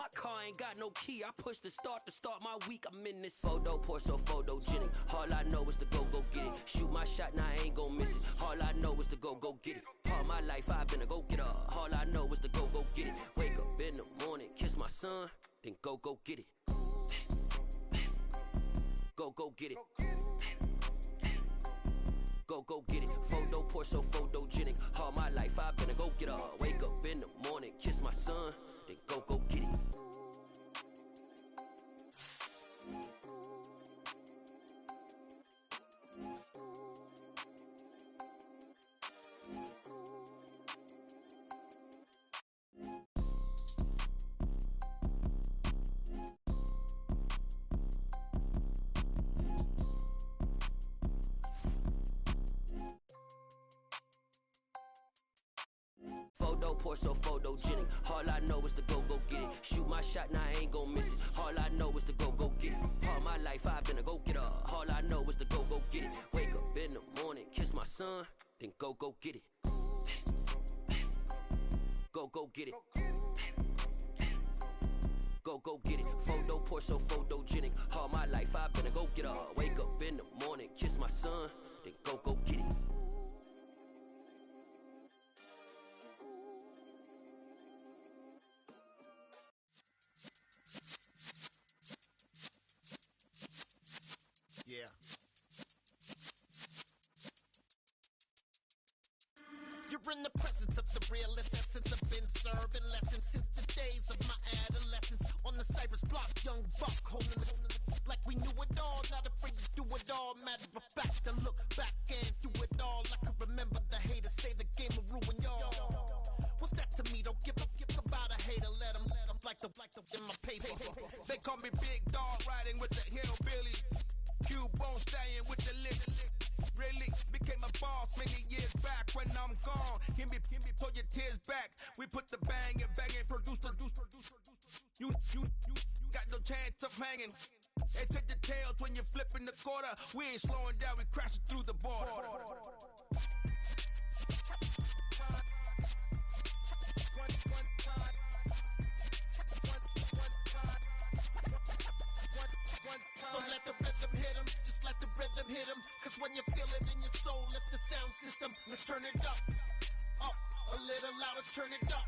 My car ain't got no key. I push the start to start my week. I'm in this photo, pour so photogenic. All I know is to go get it. Shoot my shot, now I ain't gon' miss it. All I know is to go get it. All my life I've been a go-getter. All I know is to go get it. Wake up in the morning, kiss my son, then go get it. Go get it. Go get it. Photo, pour so photogenic. All my life I've been a go-getter. Wake up in the morning, kiss my son, then go get it. Photo, pour so photogenic. All I know is to go get it. Shoot my shot, now I ain't gon' miss it. All I know is to go get it. All my life I've been a go-getter. All I know is to go get it. Wake up in the morning, kiss my son, then go get it. Go get it. Go get it. Photo, pour so photogenic. All my life I've been a go-getter. Wake up in the morning, kiss my son, then go get it. Yeah. You're in the presence of the realest essence. I've been serving lessons since the days of my adolescence. On the Cypress block, young buck holding the like we knew it all. Not afraid to do it all. Matter of fact, to look back and do it all. I can remember the haters say the game will ruin y'all. What's that to me? Don't give about a hater. Let them like the in my paper. They call me Big Dog, riding with the hillbilly. Cubone staying with the lick. Really became a boss many years back. When I'm gone, give me pull your tears back. We put the bang and produce. You got no chance of hanging. They take the tails when you're flipping the quarter. We ain't slowing down, we crashing through the border. So let the rhythm hit 'em, just let the rhythm hit 'em. Cause when you feel it in your soul, lift the sound system. Let's turn it up, a little louder, turn it up,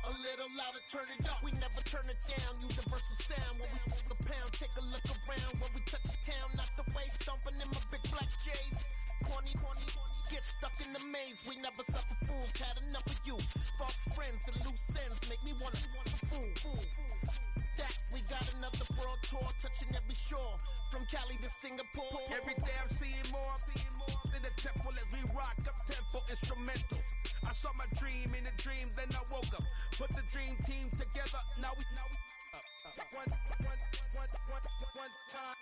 a little louder, turn it up. We never turn it down, universal sound. When we move the pound, take a look around. When we touch the town, not the way, stomping in my big black J's. Corny, get stuck in the maze. We never suffer fools, had enough of you. False friends and loose ends make me wanna fool. That we got another world tour, touching every shore, from Cali to Singapore. Every day I'm seeing more in the temple as we rock up tempo instrumentals. I saw my dream in a dream, then I woke up. Put the dream team together, now we one time.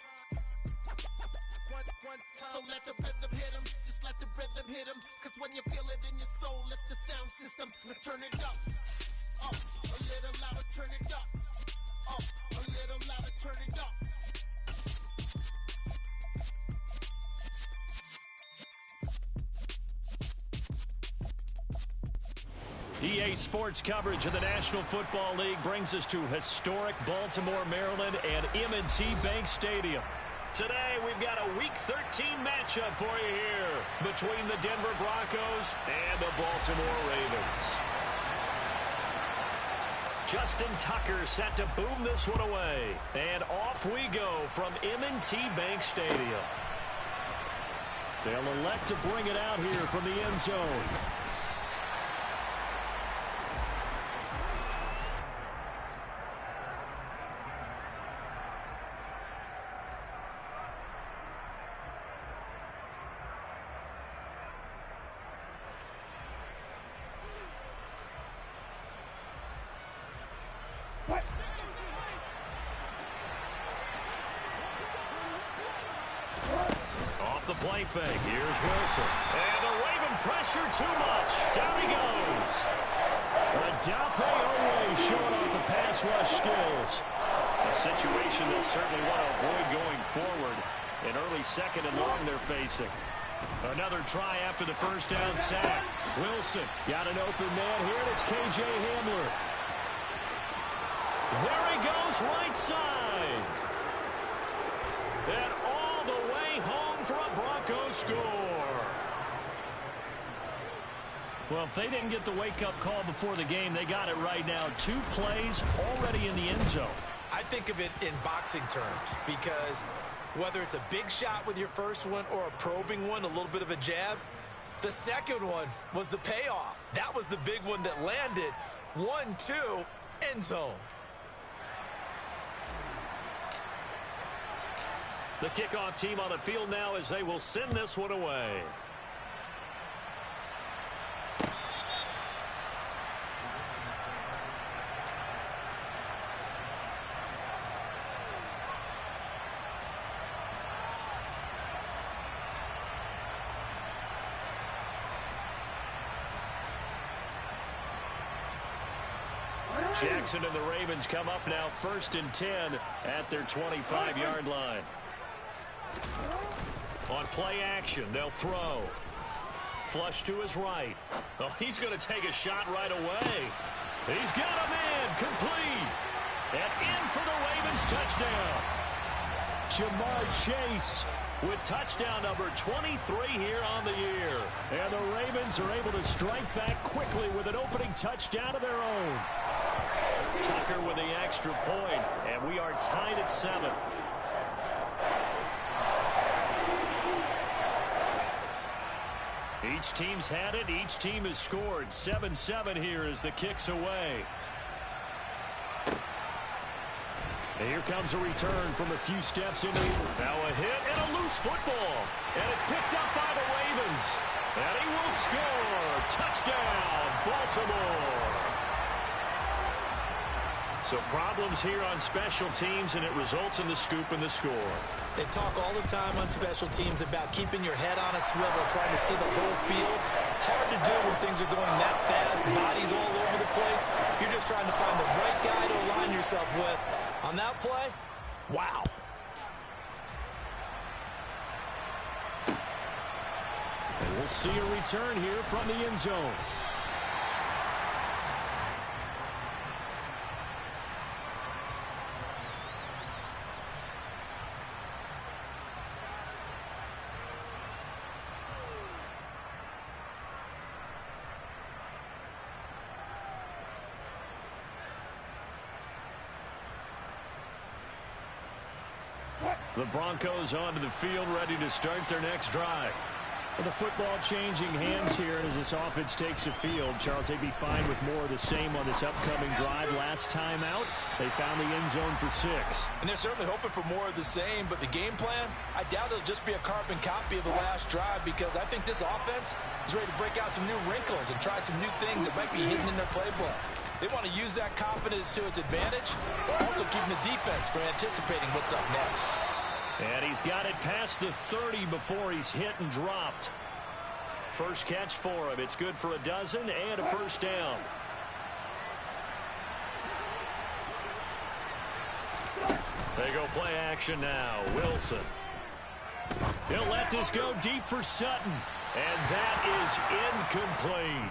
So let the rhythm hit 'em, just let the rhythm hit 'em. Cause when you feel it in your soul, lift the sound system. Let's turn it up, a little louder, turn it up, a little louder, turn it up. EA Sports coverage of the National Football League brings us to historic Baltimore, Maryland and M&T Bank Stadium. Today, we've got a Week 13 matchup for you here between the Denver Broncos and the Baltimore Ravens. Justin Tucker set to boom this one away. And off we go from M&T Bank Stadium. They'll elect to bring it out here from the end zone. Off the play fake, here's Wilson. And the Raven pressure too much. Down he goes. Odafe Oweh showing off the pass rush skills. A situation they'll certainly want to avoid going forward. An early second and long they're facing. Another try after the first down sack. Wilson got an open man here, and it's KJ Hamler. There he goes, right side. And all the way home for a Broncos score. Well, if they didn't get the wake-up call before the game, they got it right now. 2 plays already in the end zone. I think of it in boxing terms because whether it's a big shot with your first one or a probing one, a little bit of a jab, the second one was the payoff. That was the big one that landed. 1-2, end zone. The kickoff team on the field now as they will send this one away. Jackson and the Ravens come up now 1st and 10 at their 25-yard line. On play action, they'll throw. Flush to his right. Oh, he's going to take a shot right away. He's got him in, complete. And in for the Ravens touchdown. Jamar Chase with touchdown number 23 here on the year. And the Ravens are able to strike back quickly with an opening touchdown of their own. Tucker with the extra point, and we are tied at 7. Each team's had it. Each team has scored. 7-7 here as the kick's away. And here comes a return from a few steps into now a hit and a loose football. And it's picked up by the Ravens. And he will score. Touchdown, Baltimore. So problems here on special teams, and it results in the scoop and the score. They talk all the time on special teams about keeping your head on a swivel, trying to see the whole field. Hard to do when things are going that fast, bodies all over the place. You're just trying to find the right guy to align yourself with. On that play, wow. And we'll see a return here from the end zone. The Broncos onto the field, ready to start their next drive. Well, the football changing hands here as this offense takes the field. Charles, they'd be fine with more of the same on this upcoming drive. Last time out, they found the end zone for 6. And they're certainly hoping for more of the same, but the game plan, I doubt it'll just be a carbon copy of the last drive because I think this offense is ready to break out some new wrinkles and try some new things that might be hidden in their playbook. They want to use that confidence to its advantage, while also keeping the defense from anticipating what's up next. And he's got it past the 30 before he's hit and dropped. First catch for him. It's good for a dozen and a first down. They go play action now. Wilson. He'll let this go deep for Sutton. And that is incomplete.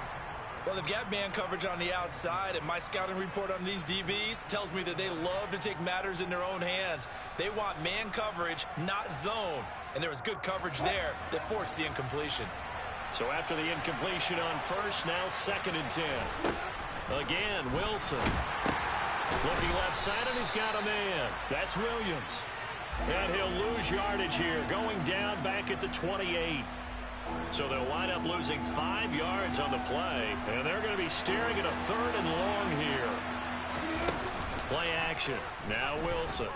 Well, they've got man coverage on the outside, and my scouting report on these DBs tells me that they love to take matters in their own hands. They want man coverage, not zone. And there was good coverage there that forced the incompletion. So after the incompletion on first, now 2nd and 10. Again, Wilson. Looking left side, and he's got a man. That's Williams. And he'll lose yardage here, going down back at the 28. So they'll wind up losing 5 yards on the play, and they're going to be staring at a 3rd and long here. Play action. Now Wilson.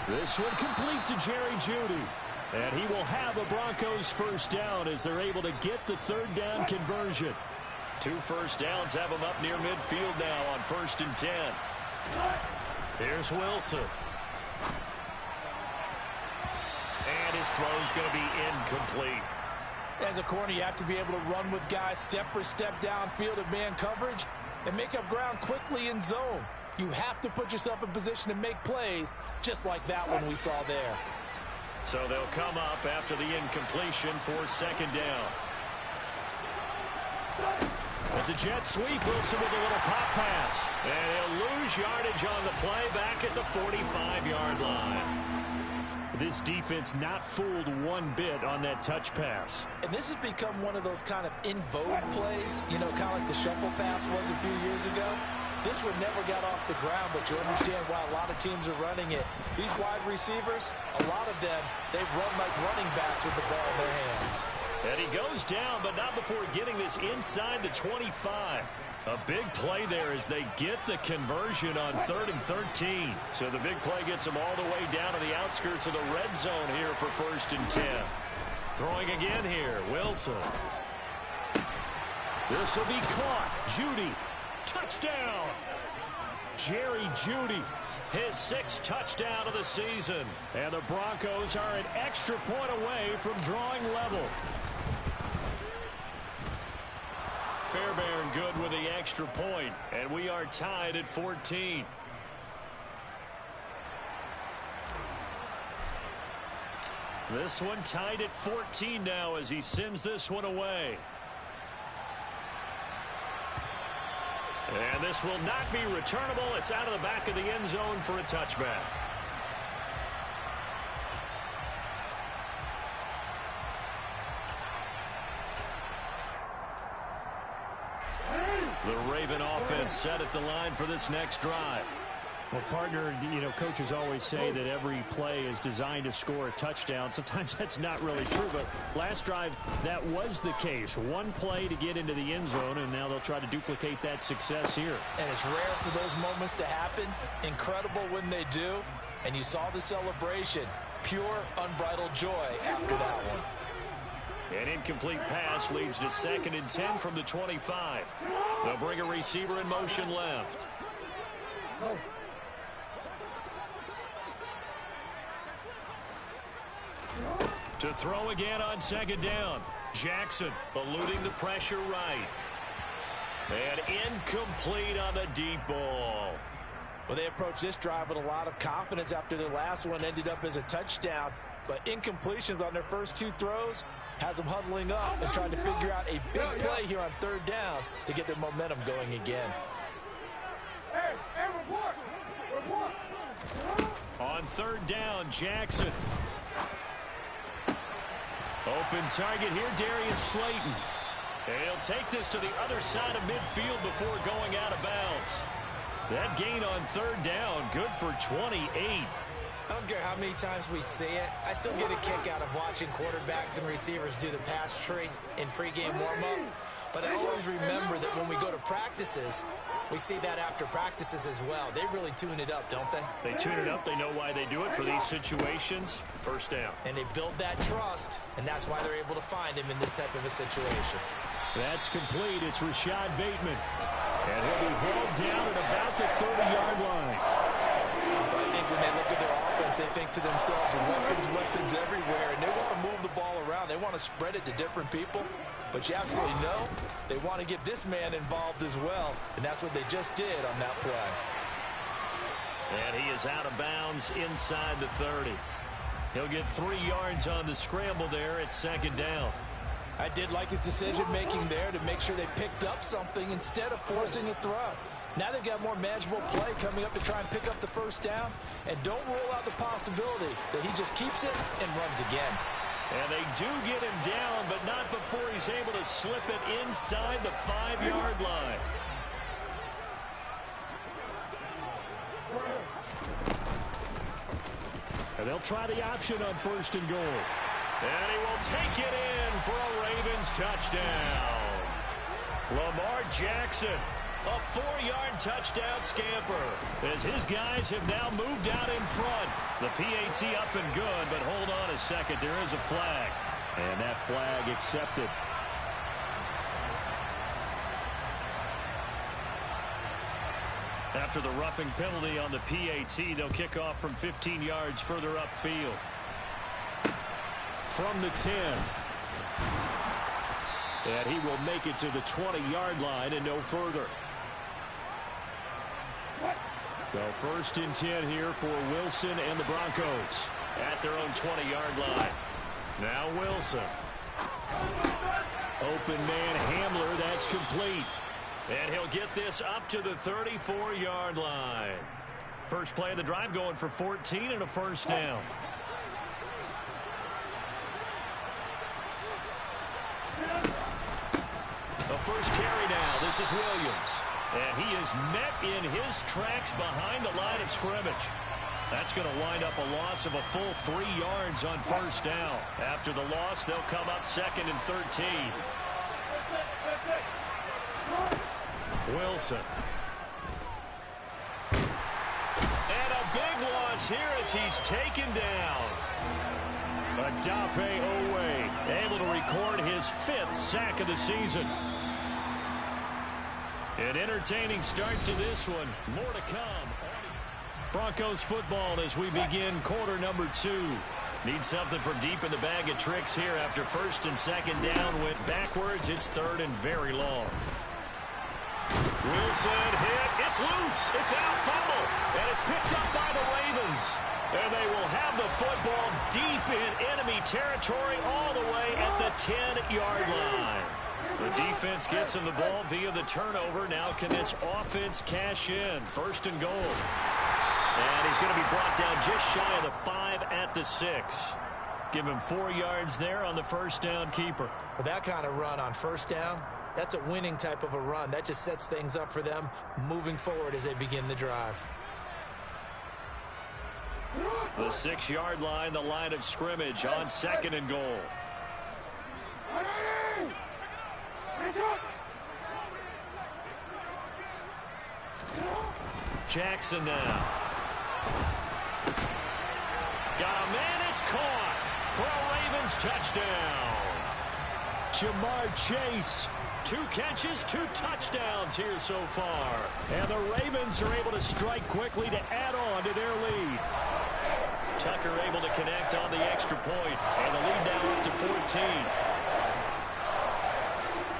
This one complete to Jerry Jeudy. And he will have a Broncos first down as they're able to get the 3rd down conversion. 2 first downs have them up near midfield now on 1st and 10. Here's Wilson. And his throw's going to be incomplete. As a corner, you have to be able to run with guys step for step downfield of man coverage and make up ground quickly in zone. You have to put yourself in position to make plays, just like that one we saw there. So they'll come up after the incompletion for 2nd down. It's a jet sweep. Wilson with a little pop pass. And he'll lose yardage on the play back at the 45-yard line. This defense not fooled one bit on that touch pass. And this has become one of those kind of in vogue plays, you know, kind of like the shuffle pass was a few years ago. This one never got off the ground, but you understand why a lot of teams are running it. These wide receivers, a lot of them, they've run like running backs with the ball in their hands. And he goes down, but not before getting this inside the 25. A big play there as they get the conversion on 3rd and 13. So the big play gets them all the way down to the outskirts of the red zone here for 1st and 10. Throwing again here, Wilson. This will be caught. Jeudy. Touchdown. Jerry Jeudy. His 6th touchdown of the season. And the Broncos are an extra point away from drawing level. Fairbairn good with the extra point, and we are tied at 14. This one tied at 14 now as he sends this one away. And this will not be returnable. It's out of the back of the end zone for a touchback. The Raven offense set at the line for this next drive. Well, partner, you know, coaches always say that every play is designed to score a touchdown. Sometimes that's not really true, but last drive, that was the case. One play to get into the end zone, and now they'll try to duplicate that success here. And it's rare for those moments to happen. Incredible when they do. And you saw the celebration. Pure, unbridled joy after that one. An incomplete pass leads to 2nd and 10 from the 25. They'll bring a receiver in motion left. To throw again on 2nd down. Jackson eluding the pressure right. And incomplete on the deep ball. Well, they approached this drive with a lot of confidence after their last one ended up as a touchdown. But incompletions on their first 2 throws has them huddling up and trying to figure out a big play here on 3rd down to get their momentum going again. On 3rd down, Jackson. Open target here, Darius Slayton. And he'll take this to the other side of midfield before going out of bounds. That gain on 3rd down, good for 28. I don't care how many times we see it. I still get a kick out of watching quarterbacks and receivers do the pass tree in pregame warm-up. But I always remember that when we go to practices, we see that after practices as well. They really tune it up, don't they? They tune it up. They know why they do it for these situations. 1st down. And they build that trust, and that's why they're able to find him in this type of a situation. That's complete. It's Rashad Bateman. And he'll be held down at about the 30-yard line. I think when they look at their offense, they think to themselves, weapons everywhere, and they want to move the ball around. They want to spread it to different people. But you absolutely know they want to get this man involved as well, and that's what they just did on that play. And he is out of bounds inside the 30. He'll get 3 yards on the scramble there at 2nd down. I did like his decision-making there to make sure they picked up something instead of forcing a throw. Now they've got more manageable play coming up to try and pick up the 1st down, and don't rule out the possibility that he just keeps it and runs again. And they do get him down, but not before he's able to slip it inside the 5-yard line. And they'll try the option on 1st and goal. And he will take it in for a Ravens touchdown. Lamar Jackson, a 4-yard touchdown scamper, as his guys have now moved out in front. The PAT up and good, but hold on a second. There is a flag. And that flag accepted. After the roughing penalty on the PAT, they'll kick off from 15 yards further upfield. From the 10. And he will make it to the 20-yard line and no further. So 1st and 10 here for Wilson and the Broncos at their own 20-yard line. Now Wilson. Open man Hamler, that's complete. And he'll get this up to the 34-yard line. First play of the drive going for 14 and a first down. The first carry now. This is Williams. And he is met in his tracks behind the line of scrimmage. That's going to wind up a loss of a full 3 yards on first down. After the loss, they'll come up 2nd and 13. Wilson. And a big loss here as he's taken down. Odafe Oweh able to record his 5th sack of the season. An entertaining start to this one. More to come. Broncos football as we begin quarter number 2. Need something from deep in the bag of tricks here after 1st and 2nd down went backwards. It's 3rd and very long. Wilson hit. It's loose. It's out, fumble. And it's picked up by the Ravens. And they will have the football deep in enemy territory all the way at the 10-yard line. The defense gets him the ball via the turnover. Now can this offense cash in? 1st and goal. And he's going to be brought down just shy of the 5 at the 6. Give him 4 yards there on the first down keeper. With that kind of run on first down, that's a winning type of a run. That just sets things up for them moving forward as they begin the drive. The 6-yard line, the line of scrimmage on 2nd and goal. Jackson now. Got a man, it's caught for a Ravens touchdown. Jamar Chase, 2 catches, 2 touchdowns here so far. And the Ravens are able to strike quickly to add on to their lead. Tucker able to connect on the extra point, and the lead now up to 14.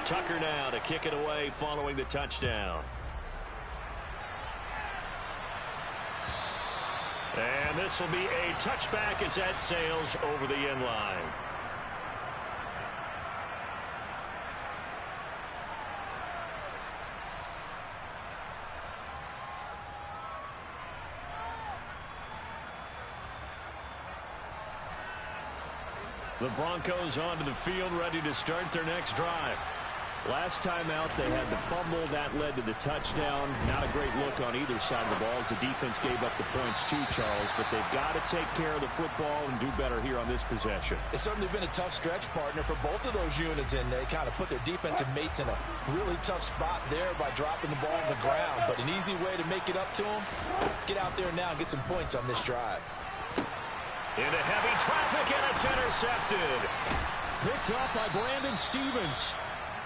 Tucker now to kick it away following the touchdown. And this will be a touchback as that sails over the end line. The Broncos onto the field, ready to start their next drive. Last time out, they had the fumble. That led to the touchdown. Not a great look on either side of the ball as the defense gave up the points too, Charles. But they've got to take care of the football and do better here on this possession. It's certainly been a tough stretch, partner, for both of those units, and they kind of put their defensive mates in a really tough spot there by dropping the ball on the ground. But an easy way to make it up to them, get out there now and get some points on this drive. Into heavy traffic, and it's intercepted. Picked up by Brandon Stevens.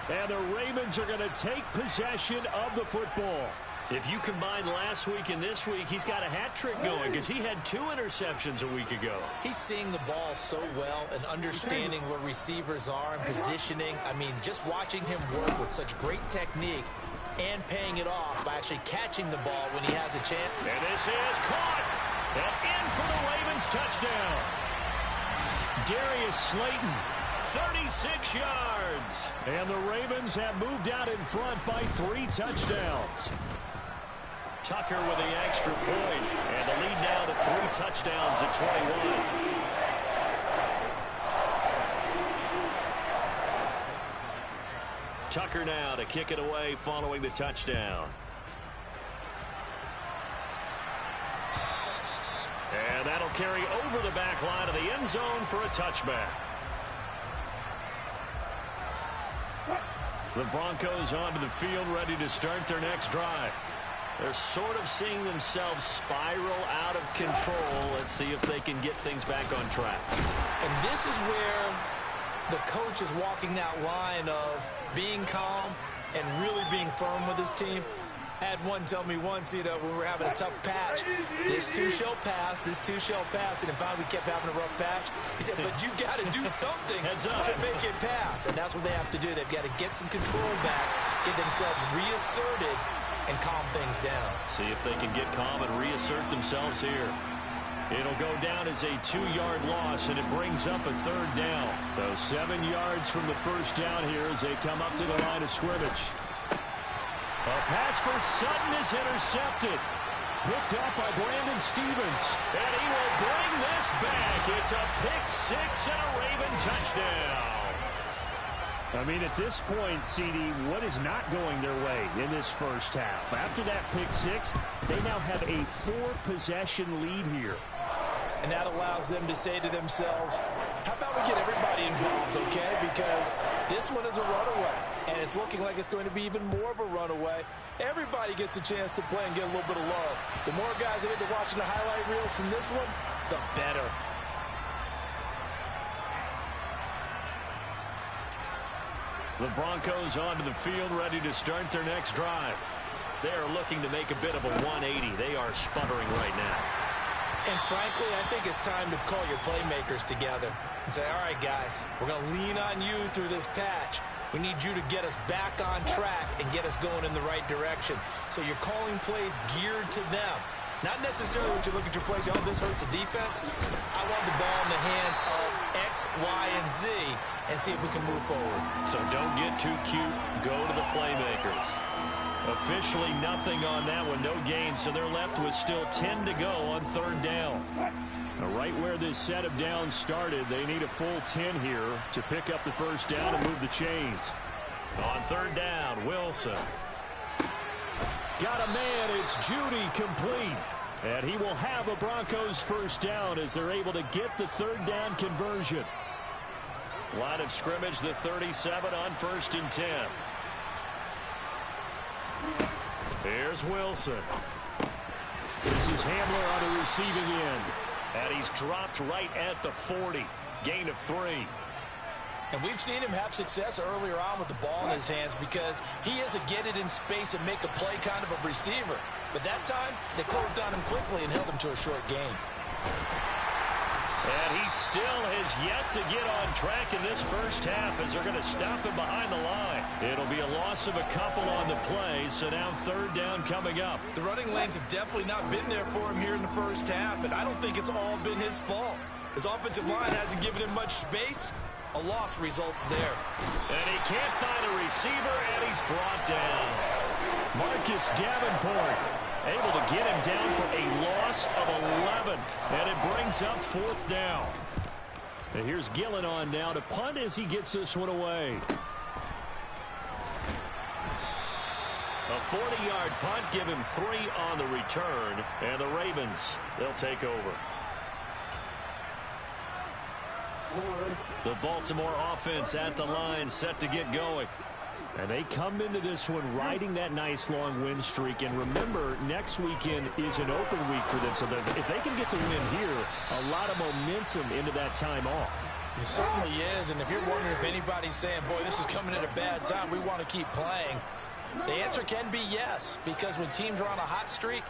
And the Ravens are going to take possession of the football. If you combine last week and this week, he's got a hat trick going because he had 2 interceptions a week ago. He's seeing the ball so well and understanding where receivers are and positioning. I mean, just watching him work with such great technique and paying it off by actually catching the ball when he has a chance. And this is caught. And in for the Ravens touchdown. Darius Slayton. 36 yards. And the Ravens have moved out in front by 3 touchdowns. Tucker with the extra point. And the lead now to 3 touchdowns at 21. Tucker now to kick it away following the touchdown. And that'll carry over the back line of the end zone for a touchback. The Broncos onto the field, ready to start their next drive. They're sort of seeing themselves spiral out of control. Let's see if they can get things back on track. And this is where the coach is walking that line of being calm and really being firm with his team. I had one tell me once, when we were having a tough patch, this too shall pass, this too shall pass. And then finally we kept having a rough patch. He said, but you got to do something to make it pass. And that's what they have to do. They've got to get some control back, get themselves reasserted, and calm things down. See if they can get calm and reassert themselves here. It'll go down as a 2-yard loss, and it brings up a 3rd down. So 7 yards from the first down here as they come up to the line of scrimmage. A pass for Sutton is intercepted. Picked up by Brandon Stephens. And he will bring this back. It's a pick-6 and a Raven touchdown. I mean, at this point, CD, what is not going their way in this first half? After that pick-6, they now have a 4-possession lead here. And that allows them to say to themselves, how about we get everybody involved, okay? Because this one is a runaway, and it's looking like it's going to be even more of a runaway. Everybody gets a chance to play and get a little bit of love. The more guys that get to watching the highlight reels from this one, the better. The Broncos onto the field, ready to start their next drive. They are looking to make a bit of a 180. They are sputtering right now. And frankly, I think it's time to call your playmakers together and say, all right, guys, we're going to lean on you through this patch. We need you to get us back on track and get us going in the right direction. So you're calling plays geared to them. Not necessarily when you look at your plays, oh, this hurts the defense. I want the ball in the hands of X, Y, and Z and see if we can move forward. So don't get too cute. Go to the playmakers. Officially nothing on that one. No gain, so they're left with still 10 to go on third down. Now, right where this set of downs started, they need a full 10 here to pick up the first down and move the chains. On third down, Wilson. Got a man, it's Judy, complete. And he will have a Broncos first down as they're able to get the third down conversion. Line of scrimmage, the 37 on 1st and 10. Here's Wilson. This is Hamler on the receiving end. And he's dropped right at the 40. Gain of 3. And we've seen him have success earlier on with the ball in his hands because he is a get it in space and make a play kind of a receiver. But that time, they closed on him quickly and held him to a short gain. And he still has yet to get on track in this first half as they're going to stop him behind the line. It'll be a loss of a couple on the play, so now third down coming up. The running lanes have definitely not been there for him here in the first half, and I don't think it's all been his fault. His offensive line hasn't given him much space. A loss results there. And he can't find a receiver, and he's brought down. Marcus Davenport able to get him down for a loss of 11. And it brings up fourth down. And here's Gillen on now to punt as he gets this one away. A 40-yard punt, give him 3 on the return. And the Ravens, they'll take over. The Baltimore offense at the line, set to get going. And they come into this one riding that nice long win streak. And remember, next weekend is an open week for them. So if they can get the win here, a lot of momentum into that time off. It certainly is. And if you're wondering if anybody's saying, boy, this is coming at a bad time, we want to keep playing, the answer can be yes. Because when teams are on a hot streak,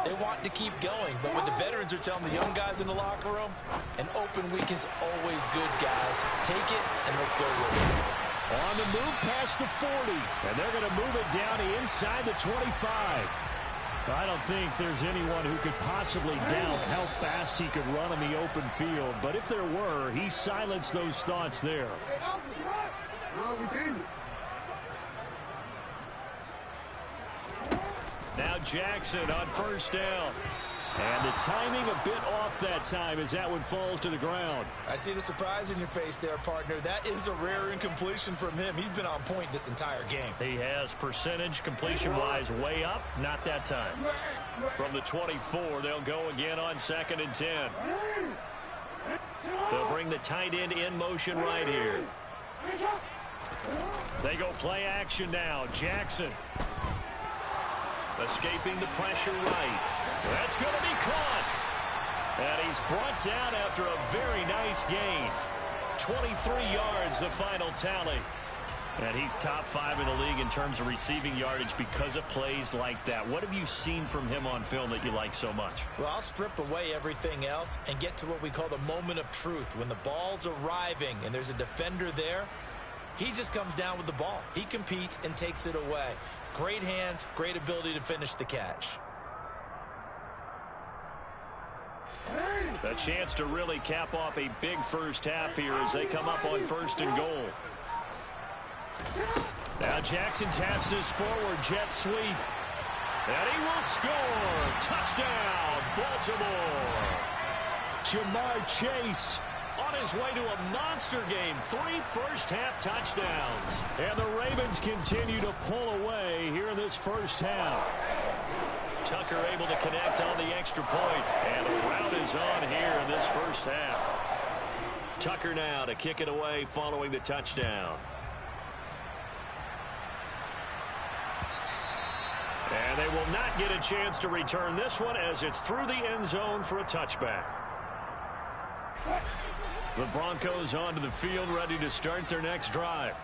they want to keep going. But what the veterans are telling the young guys in the locker room, an open week is always good, guys. Take it and let's go with it. On the move past the 40, and they're going to move it down inside the 25. I don't think there's anyone who could possibly doubt how fast he could run on the open field, but if there were, he silenced those thoughts there. Now Jackson on first down. And the timing a bit off that time as that one falls to the ground. I see the surprise in your face there, partner. That is a rare incompletion from him. He's been on point this entire game. He has percentage completion-wise way up. Not that time. From the 24, they'll go again on 2nd and 10. They'll bring the tight end in motion right here. They go play action now. Jackson escaping the pressure right. That's going to be caught. And he's brought down after a very nice gain. 23 yards, the final tally. And he's top 5 in the league in terms of receiving yardage because of plays like that. What have you seen from him on film that you like so much? Well, I'll strip away everything else and get to what we call the moment of truth. When the ball's arriving and there's a defender there, he just comes down with the ball. He competes and takes it away. Great hands, great ability to finish the catch. A chance to really cap off a big first half here as they come up on 1st and goal. Now Jackson taps this forward jet sweep. And he will score. Touchdown, Baltimore. Jamar Chase on his way to a monster game. 3 first-half touchdowns. And the Ravens continue to pull away here in this first half. Tucker able to connect on the extra point. And the rout is on here in this first half. Tucker now to kick it away following the touchdown. And they will not get a chance to return this one as it's through the end zone for a touchback. The Broncos onto the field ready to start their next drive.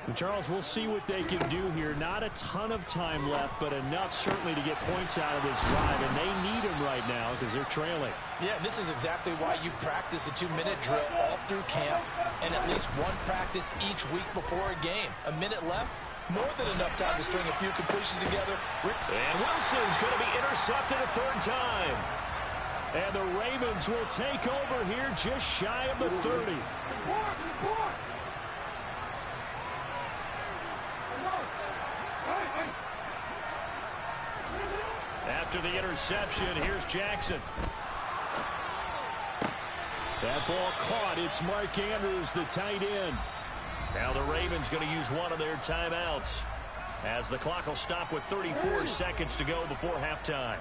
And Charles, we'll see what they can do here. Not a ton of time left, but enough certainly to get points out of this drive. And they need them right now because they're trailing. Yeah, this is exactly why you practice a 2-minute drill all through camp and at least one practice each week before a game. A minute left. More than enough time to string a few completions together. And Wilson's going to be intercepted a third time. And the Ravens will take over here just shy of the 30. After the interception, here's Jackson. That ball caught. It's Mark Andrews, the tight end. Now the Ravens going to use one of their timeouts as the clock will stop with 34 seconds to go before halftime.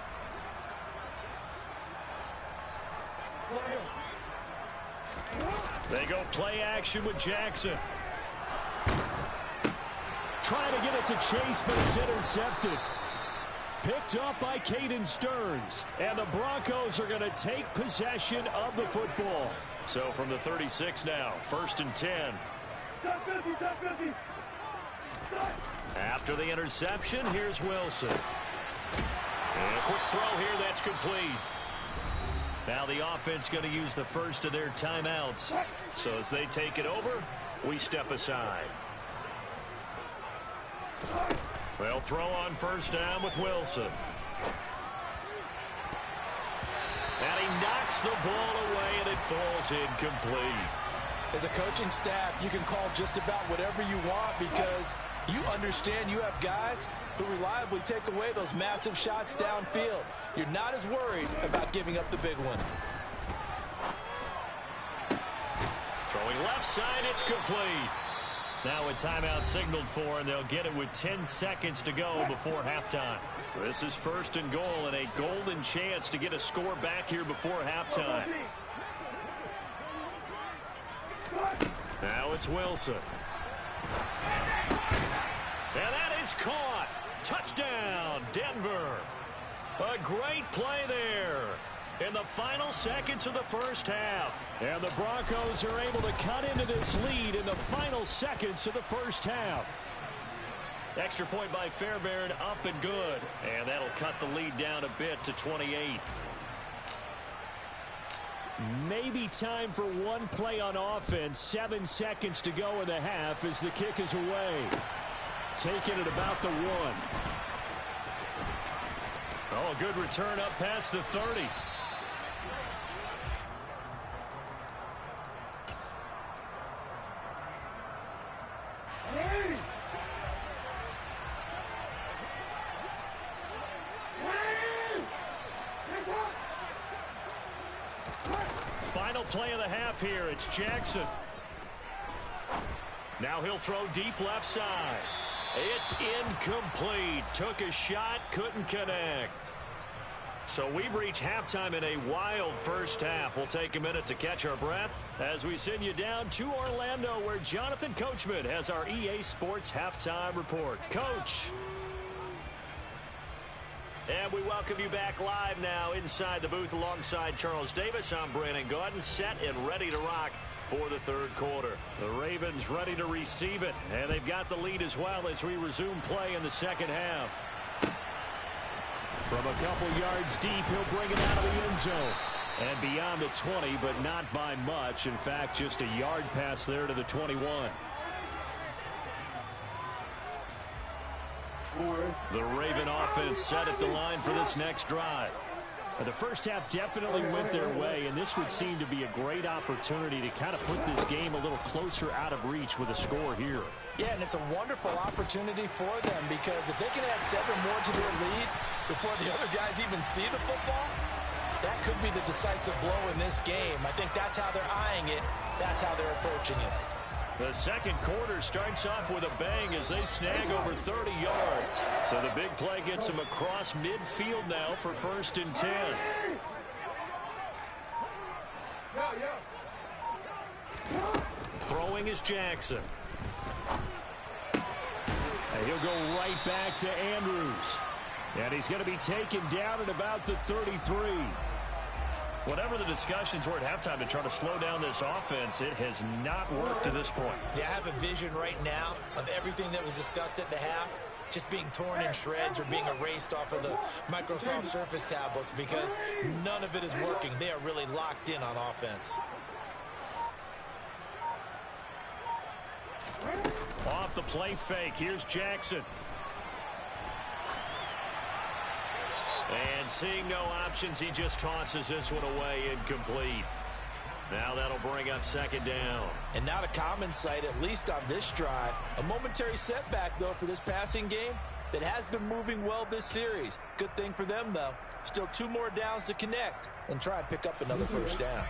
They go play action with Jackson. Trying to get it to Chase, but it's intercepted. Picked up by Caden Stearns. And the Broncos are going to take possession of the football. So from the 36 now, 1st and 10. After the interception, here's Wilson. And a quick throw here, that's complete. Now the offense going to use the first of their timeouts. So as they take it over, we step aside. They'll throw on first down with Wilson. And he knocks the ball away, and it falls incomplete. As a coaching staff, you can call just about whatever you want because you understand you have guys who reliably take away those massive shots downfield. You're not as worried about giving up the big one. Throwing left side, it's complete. Now a timeout signaled for, and they'll get it with 10 seconds to go before halftime. This is 1st and goal and a golden chance to get a score back here before halftime. Now it's Wilson. And that is caught. Touchdown, Denver. A great play there in the final seconds of the first half. And the Broncos are able to cut into this lead in the final seconds of the first half. Extra point by Fairbairn, up and good. And that'll cut the lead down a bit to 28. Maybe time for one play on offense. 7 seconds to go in the half as the kick is away. Taking it about the 1. Oh, a good return up past the 30. Final play of the half here. It's Jackson. Now he'll throw deep left side. It's incomplete. Took a shot, couldn't connect. So we've reached halftime in a wild first half. We'll take a minute to catch our breath as we send you down to Orlando, where Jonathan Coachman has our EA Sports Halftime Report. Coach. And we welcome you back live now inside the booth alongside Charles Davis. I'm Brandon Gaudin, set and ready to rock for the third quarter. The Ravens ready to receive it, and they've got the lead as well as we resume play in the second half. From a couple yards deep, he'll bring it out of the end zone. And beyond the 20, but not by much. In fact, just a yard pass there to the 21. The Raven offense set at the line for this next drive. The first half definitely went their way, and this would seem to be a great opportunity to kind of put this game a little closer out of reach with a score here. Yeah, and it's a wonderful opportunity for them because if they can add 7 more to their lead before the other guys even see the football, that could be the decisive blow in this game. I think that's how they're eyeing it. That's how they're approaching it. The second quarter starts off with a bang as they snag over 30 yards. So the big play gets them across midfield now for 1st and 10. Throwing is Jackson. And he'll go right back to Andrews. And he's going to be taken down at about the 33. Whatever the discussions were at halftime to try to slow down this offense, it has not worked to this point. Yeah, I have a vision right now of everything that was discussed at the half just being torn in shreds or being erased off of the Microsoft Surface tablets because none of it is working. They are really locked in on offense. Off the play fake, here's Jackson. And seeing no options, he just tosses this one away, incomplete. Now that'll bring up 2nd down. And not a common sight, at least on this drive. A momentary setback, though, for this passing game that has been moving well this series. Good thing for them, though. Still 2 more downs to connect and try and pick up another 1st down.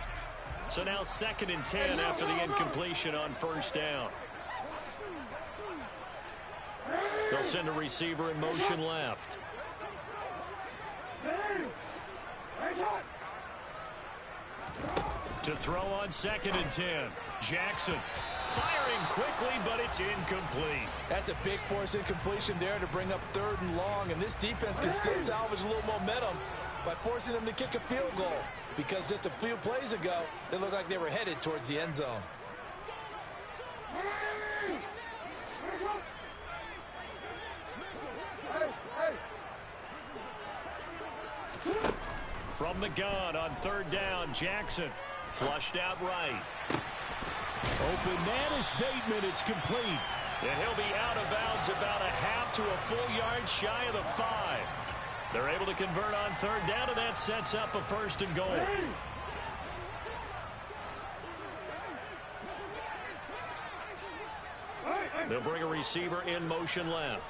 So now 2nd and 10 after the incompletion on 1st down. They'll send a receiver in motion left. To throw on 2nd and 10. Jackson firing quickly, but it's incomplete. That's a big force incompletion there to bring up 3rd and long, and this defense can still salvage a little momentum by forcing them to kick a field goal because just a few plays ago, they looked like they were headed towards the end zone. From the gun on 3rd down, Jackson flushed out right. Open man is Bateman. It's complete. And he'll be out of bounds about a half to a full yard shy of the 5. They're able to convert on 3rd down, and that sets up a 1st and goal. They'll bring a receiver in motion left.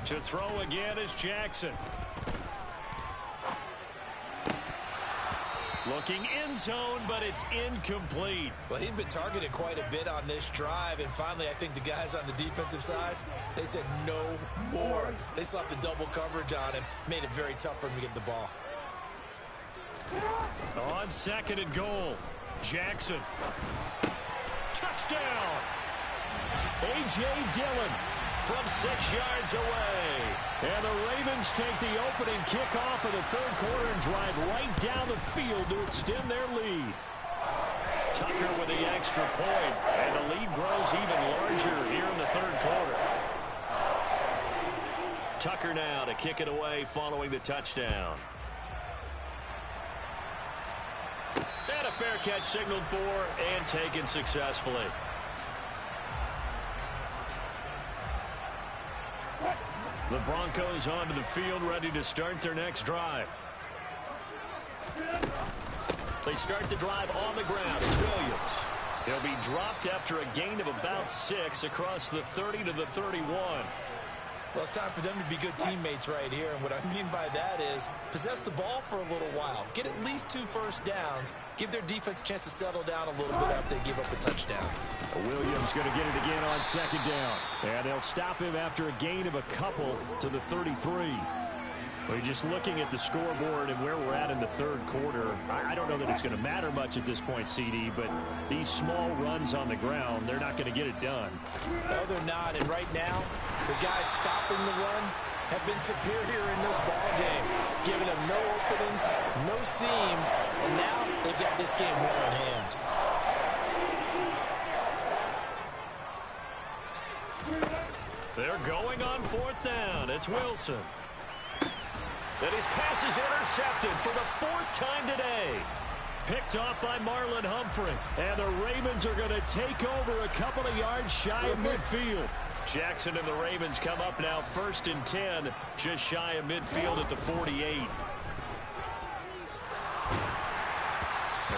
To throw again is Jackson. Looking end zone, but it's incomplete. Well, he'd been targeted quite a bit on this drive, and finally I think the guys on the defensive side, they said no more. They slapped the double coverage on him, made it very tough for him to get the ball. On 2nd and goal, Jackson. Touchdown! A.J. Dillon from 6 yards away. And the Ravens take the opening kickoff of the 3rd quarter and drive right down the field to extend their lead. Tucker with the extra point, and the lead grows even larger here in the 3rd quarter. Tucker now to kick it away following the touchdown. And a fair catch signaled for and taken successfully. The Broncos onto the field, ready to start their next drive. They start the drive on the ground. It's Williams. He'll be dropped after a gain of about 6 across the 30 to the 31. Well, it's time for them to be good teammates right here, and what I mean by that is possess the ball for a little while, get at least 2 first downs, give their defense a chance to settle down a little bit after they give up a touchdown. Williams going to get it again on 2nd down, and they'll stop him after a gain of a couple to the 33. We're just looking at the scoreboard and where we're at in the 3rd quarter. I don't know that it's going to matter much at this point, CD, but these small runs on the ground, they're not going to get it done. No, they're not, and right now, the guys stopping the run have been superior in this ball game, giving them no openings, no seams, and now they've got this game well in hand. They're going on 4th down. It's Wilson. And his pass is intercepted for the 4th time today. Picked off by Marlon Humphrey. And the Ravens are going to take over a couple of yards shy of midfield. Jackson and the Ravens come up now 1st and 10, just shy of midfield at the 48.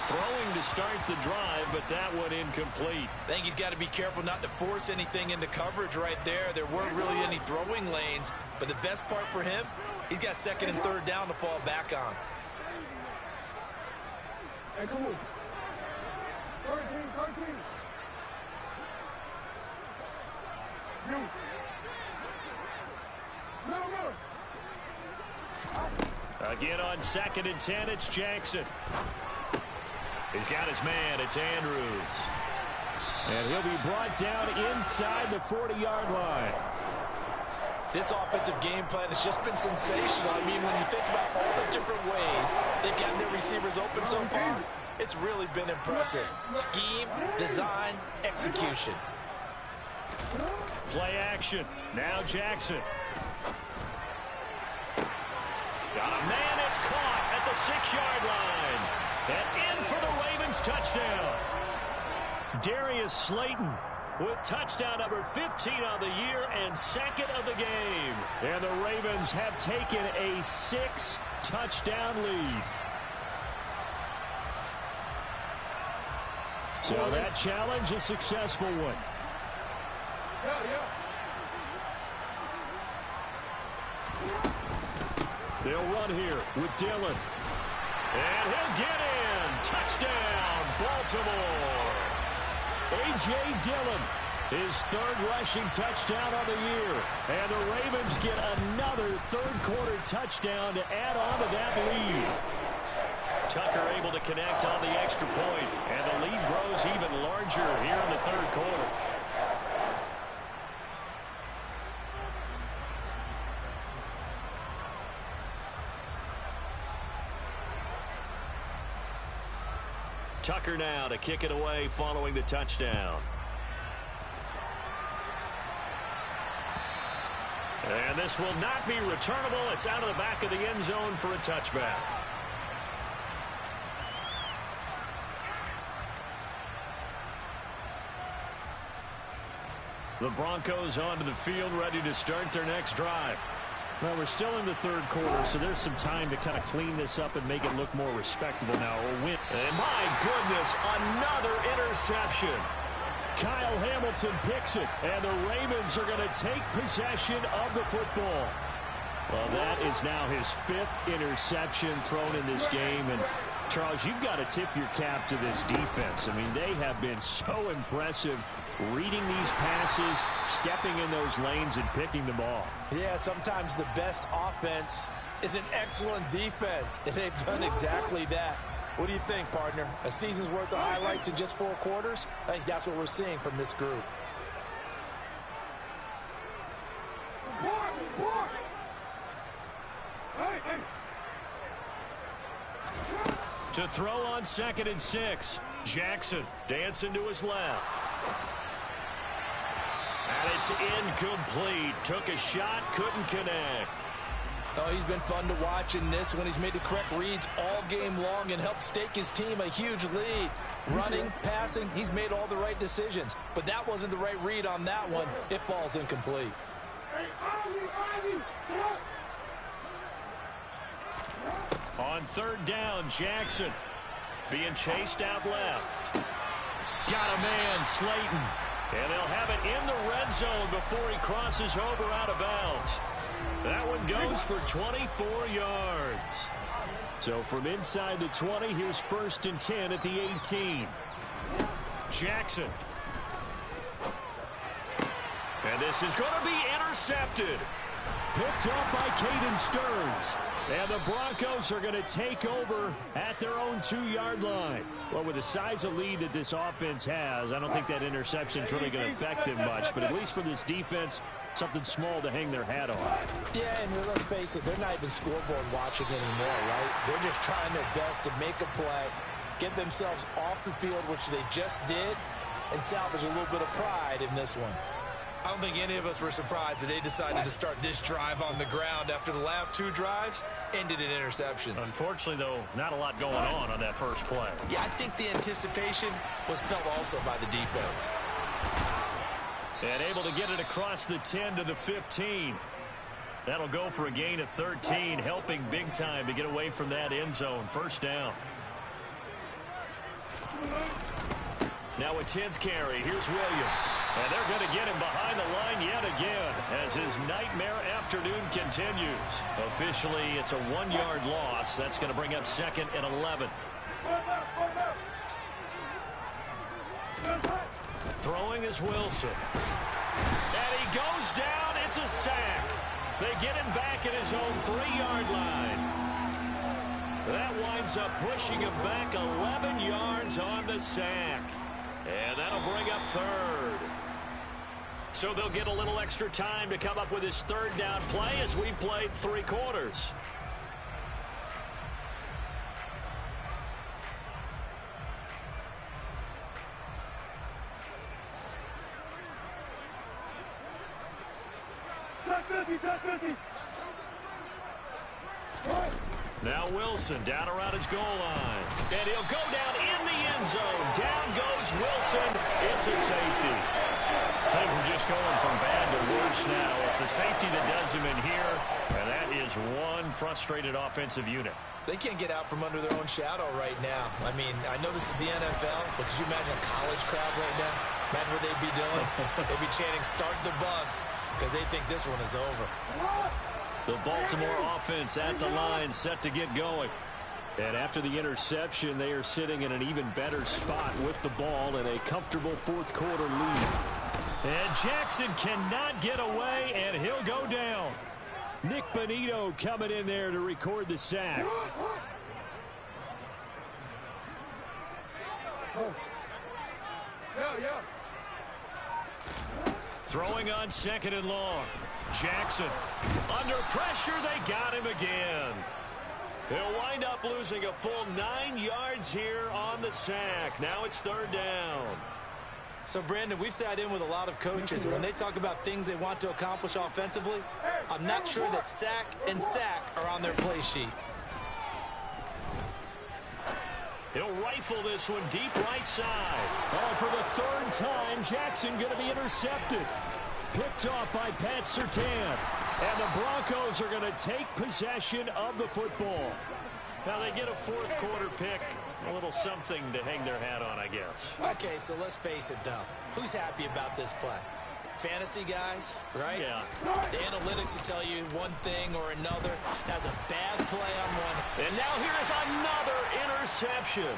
throwing to start the drive, but that one incomplete. I think he's got to be careful not to force anything into coverage right there. There weren't really any throwing lanes, but the best part for him, he's got second and third down to fall back on. Hey, come on. 13. Again on 2nd and 10, it's Jackson. He's got his man, it's Andrews. And he'll be brought down inside the 40-yard line. This offensive game plan has just been sensational. I mean, when you think about all the different ways they've gotten their receivers open so far, it's really been impressive. Scheme, design, execution. Play action. Now Jackson. Got a man, it's caught at the 6-yard line. And in for the Ravens touchdown. Darius Slayton with touchdown number 15 on the year and second of the game. And the Ravens have taken a 6-touchdown lead. So that challenge, a successful one. They'll run here with Dillon. And he'll get in. Touchdown, Baltimore. A.J. Dillon, his third rushing touchdown of the year. And the Ravens get another third-quarter touchdown to add on to that lead. Tucker able to connect on the extra point, and the lead grows even larger here in the third quarter. Tucker now to kick it away following the touchdown. And this will not be returnable. It's out of the back of the end zone for a touchback. The Broncos onto the field, ready to start their next drive. Well, we're still in the third quarter, so there's some time to kind of clean this up and make it look more respectable now. Or win. And my goodness, another interception. Kyle Hamilton picks it, and the Ravens are going to take possession of the football. Well, that is now his 5th interception thrown in this game. And, Charles, you've got to tip your cap to this defense. I mean, they have been so impressive reading these passes, stepping in those lanes, and picking them off. Yeah, sometimes the best offense is an excellent defense, and they've done exactly that. What do you think, partner? A season's worth of highlights in just 4 quarters? I think that's what we're seeing from this group. To throw on 2nd and 6, Jackson dancing to his left. And it's incomplete. Took a shot, couldn't connect. Oh, he's been fun to watch in this one. He's made the correct reads all game long and helped stake his team a huge lead. Running, passing, he's made all the right decisions. But that wasn't the right read on that one. It falls incomplete. On 3rd down, Jackson being chased out left. Got a man, Slayton. And they'll have it in the red zone before he crosses over out of bounds. That one goes for 24 yards. So from inside the 20, here's 1st and 10 at the 18. Jackson. And this is going to be intercepted. Picked up by Caden Stearns. And the Broncos are going to take over at their own 2-yard line. Well, with the size of lead that this offense has, I don't think that interception is really going to affect them much. But at least for this defense, something small to hang their hat on. Yeah, and let's face it, they're not even scoreboard watching anymore, right? They're just trying their best to make a play, get themselves off the field, which they just did, and salvage a little bit of pride in this one. I don't think any of us were surprised that they decided to start this drive on the ground after the last 2 drives ended in interceptions. Unfortunately, though, not a lot going on that first play. Yeah, I think the anticipation was felt also by the defense. And able to get it across the 10 to the 15. That'll go for a gain of 13, helping big time to get away from that end zone. 1st down. Now a 10th carry. Here's Williams. And they're going to get him behind the line yet again as his nightmare afternoon continues. Officially, it's a 1-yard loss. That's going to bring up 2nd and 11. Throwing is Wilson. And he goes down. It's a sack. They get him back at his own 3-yard line. That winds up pushing him back 11 yards on the sack. And that'll bring up 3rd. So they'll get a little extra time to come up with his 3rd down play as we played 3 quarters. Now Wilson down around his goal line. And he'll go down in the end zone. Down goes Wilson. It's a safety. Things are just going from bad to worse now. It's a safety that does him in here. And that is one frustrated offensive unit. They can't get out from under their own shadow right now. I mean, I know this is the NFL, but could you imagine a college crowd right now? Imagine what they'd be doing. They'd be chanting, "Start the bus," because they think this one is over. The Baltimore offense at the line, set to get going. And after the interception, they are sitting in an even better spot with the ball in a comfortable 4th quarter lead. And Jackson cannot get away, and he'll go down. Nick Bonito coming in there to record the sack. Throwing on 2nd and long. Jackson. Under pressure, they got him again. He'll wind up losing a full 9 yards here on the sack. Now it's 3rd down. So, Brandon, we sat in with a lot of coaches, and when they talk about things they want to accomplish offensively, I'm not sure that sack and sack are on their play sheet. He'll rifle this one deep right side. Oh, for the 3rd time, Jackson going to be intercepted. Picked off by Pat Surtain. And the Broncos are going to take possession of the football. Now they get a 4th quarter pick. A little something to hang their hat on, I guess. Okay, so let's face it, though. Who's happy about this play? Fantasy guys, right? Yeah. The analytics will tell you one thing or another. That's a bad play on one. And now here's another interception.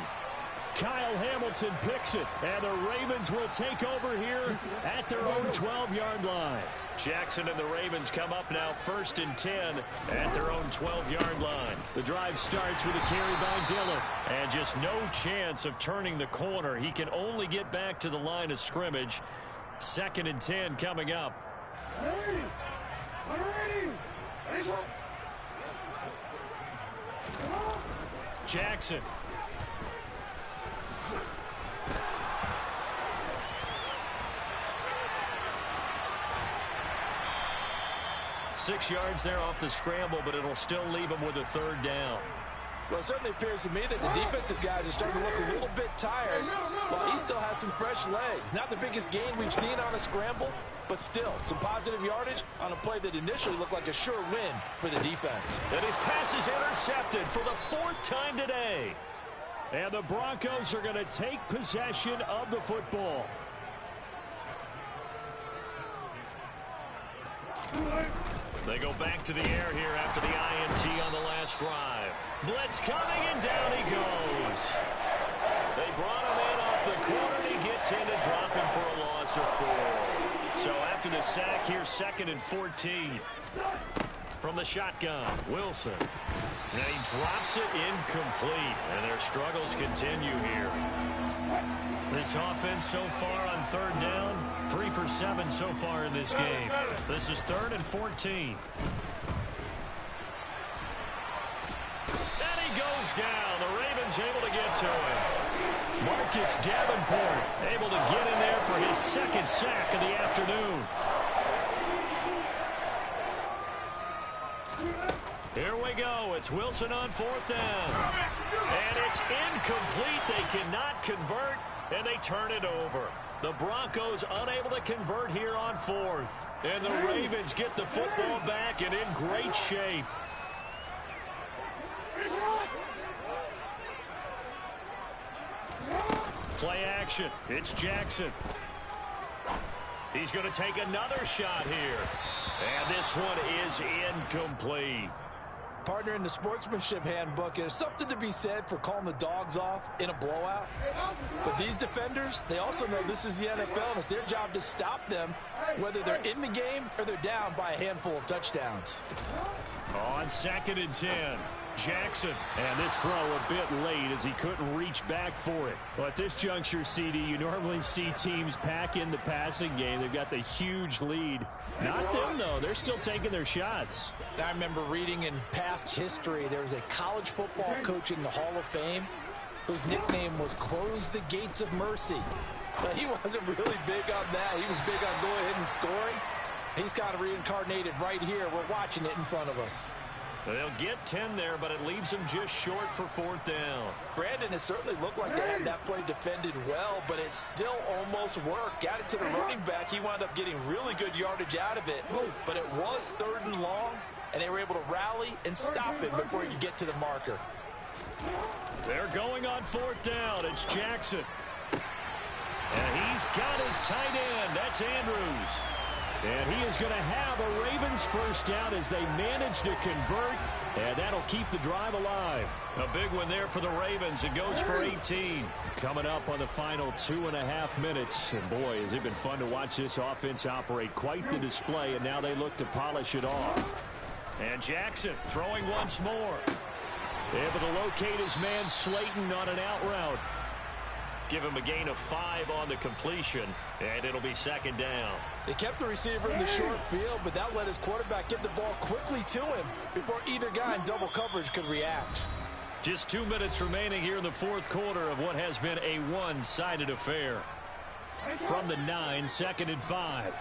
Kyle Hamilton picks it, and the Ravens will take over here at their own 12-yard line. Jackson and the Ravens come up now 1st and 10 at their own 12-yard line. The drive starts with a carry by Dillon, and just no chance of turning the corner. He can only get back to the line of scrimmage. 2nd and 10 coming up. Jackson. Six yards there off the scramble, but it'll still leave him with a 3rd down. Well, it certainly appears to me that the defensive guys are starting to look a little bit tired, while he still has some fresh legs. Not the biggest gain we've seen on a scramble, but still some positive yardage on a play that initially looked like a sure win for the defense. And his pass is intercepted for the 4th time today. And the Broncos are going to take possession of the football. They go back to the air here after the INT on the last drive. Blitz coming, and down he goes. They brought him in off the corner, and he gets in to drop him for a loss of 4. So after the sack, here's 2nd and 14. From the shotgun, Wilson. And he drops it incomplete, and their struggles continue here. This offense so far on 3rd down, 3 for 7 so far in this game. This is 3rd and 14. And he goes down. The Ravens able to get to him. Marcus Davenport able to get in there for his 2nd sack of the afternoon. Here we go. It's Wilson on 4th down. And it's incomplete. They cannot convert, and they turn it over. The Broncos unable to convert here on 4th. And the Ravens get the football back and in great shape. Play action. It's Jackson. He's going to take another shot here. And this one is incomplete. Partner, in the sportsmanship handbook, there's something to be said for calling the dogs off in a blowout. But these defenders, they also know this is the NFL, and it's their job to stop them, whether they're in the game or they're down by a handful of touchdowns. On 2nd and 10, Jackson. And this throw a bit late as he couldn't reach back for it. Well, at this juncture, CD, you normally see teams pack in the passing game. They've got the huge lead. Not them, though. They're still taking their shots. I remember reading in past history, there was a college football coach in the Hall of Fame whose nickname was Close the Gates of Mercy. But he wasn't really big on that. He was big on going ahead and scoring. He's kind of reincarnated right here. We're watching it in front of us. They'll get 10 there, but it leaves them just short for 4th down. Brandon, it certainly looked like they had that play defended well, but it still almost worked. Got it to the running back. He wound up getting really good yardage out of it, but it was 3rd and long, and they were able to rally and stop it before you get to the marker. They're going on 4th down. It's Jackson. And he's got his tight end. That's Andrews. And he is going to have a Ravens first down as they manage to convert, and that'll keep the drive alive. A big one there for the Ravens. It goes for 18. Coming up on the final 2.5 minutes. And boy, has it been fun to watch this offense operate. Quite the display, and now they look to polish it off. And Jackson throwing once more. Able to locate his man Slayton on an out route. Give him a gain of 5 on the completion, and it'll be 2nd down. They kept the receiver in the short field, but that let his quarterback get the ball quickly to him before either guy in double coverage could react. Just 2 minutes remaining here in the 4th quarter of what has been a one-sided affair. From the 9, 2nd and 5.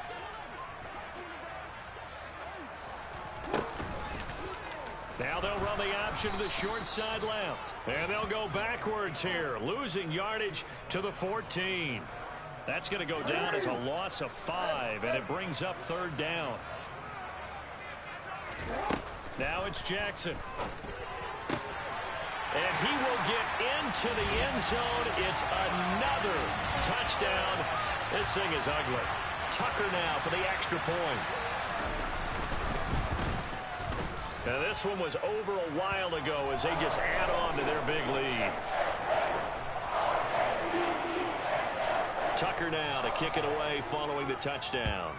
Now they'll run the option to the short side left. And they'll go backwards here, losing yardage to the 14. That's going to go down as a loss of 5, and it brings up 3rd down. Now it's Jackson. And he will get into the end zone. It's another touchdown. This thing is ugly. Tucker now for the extra point. Now this one was over a while ago as they just add on to their big lead. Tucker now to kick it away following the touchdown.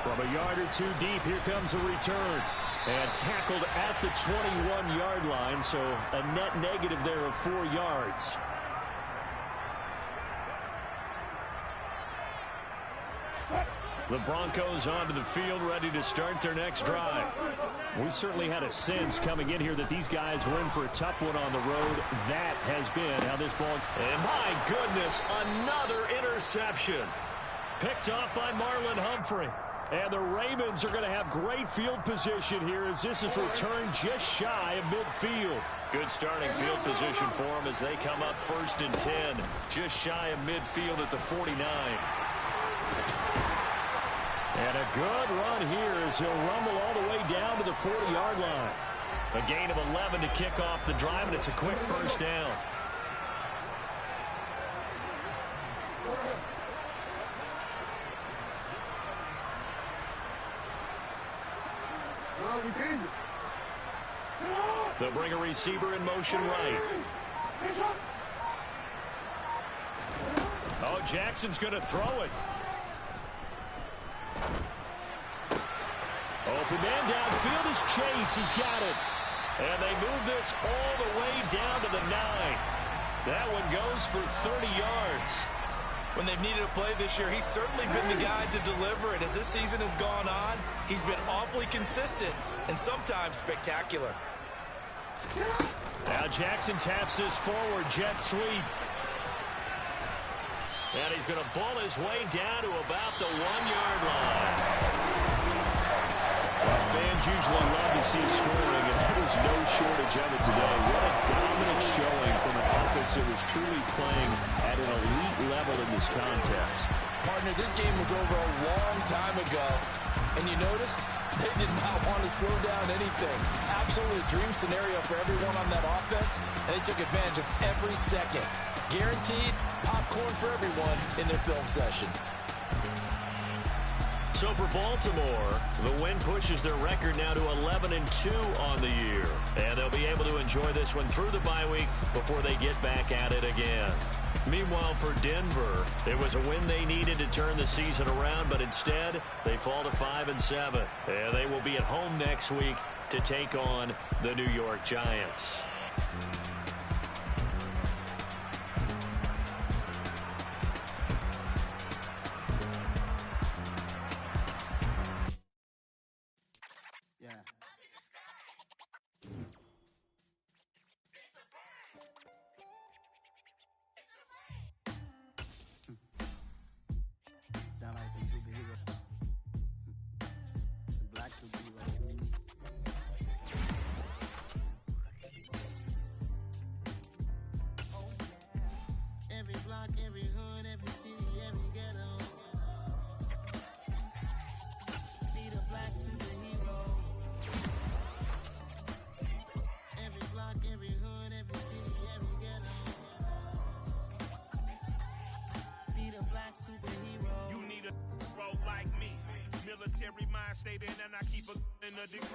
From a yard or 2 deep, here comes a return. And tackled at the 21-yard line, so a net negative there of 4 yards. The Broncos onto the field, ready to start their next drive. We certainly had a sense coming in here that these guys were in for a tough one on the road. That has been how this ball... And my goodness, another interception. Picked off by Marlon Humphrey. And the Ravens are going to have great field position here as this is returned just shy of midfield. Good starting field position for them as they come up 1st and 10. Just shy of midfield at the 49. And a good run here as he'll rumble all the way down to the 40-yard line. A gain of 11 to kick off the drive, and it's a quick first down. They'll bring a receiver in motion right. Oh, Jackson's going to throw it. Open man downfield is Chase. He's got it. And they move this all the way down to the 9. That one goes for 30 yards. When they've needed a play this year, he's certainly been the guy to deliver it. As this season has gone on, he's been awfully consistent and sometimes spectacular. Now Jackson taps this forward, jet sweep. And he's going to ball his way down to about the 1-yard line. Well, fans usually love to see scoring, and there was no shortage of it today. What a dominant showing from an offense that was truly playing at an elite level in this contest. Partner, this game was over a long time ago, and you noticed They did not want to slow down anything. Absolutely a dream scenario for everyone on that offense, and they took advantage of every second. Guaranteed popcorn for everyone in their film session. So for Baltimore, the win pushes their record now to 11-2 on the year. And they'll be able to enjoy this one through the bye week before they get back at it again. Meanwhile, for Denver, it was a win they needed to turn the season around, but instead, they fall to 5-7. And they will be at home next week to take on the New York Giants. Sound like some superhero. Some black superheroes. Every block, every hood, every city, every ghetto. Need a black superhero. Every block, every hood, every city, every ghetto. Need a black superhero. You need a role like me. Military mind stated, and I keep a degree.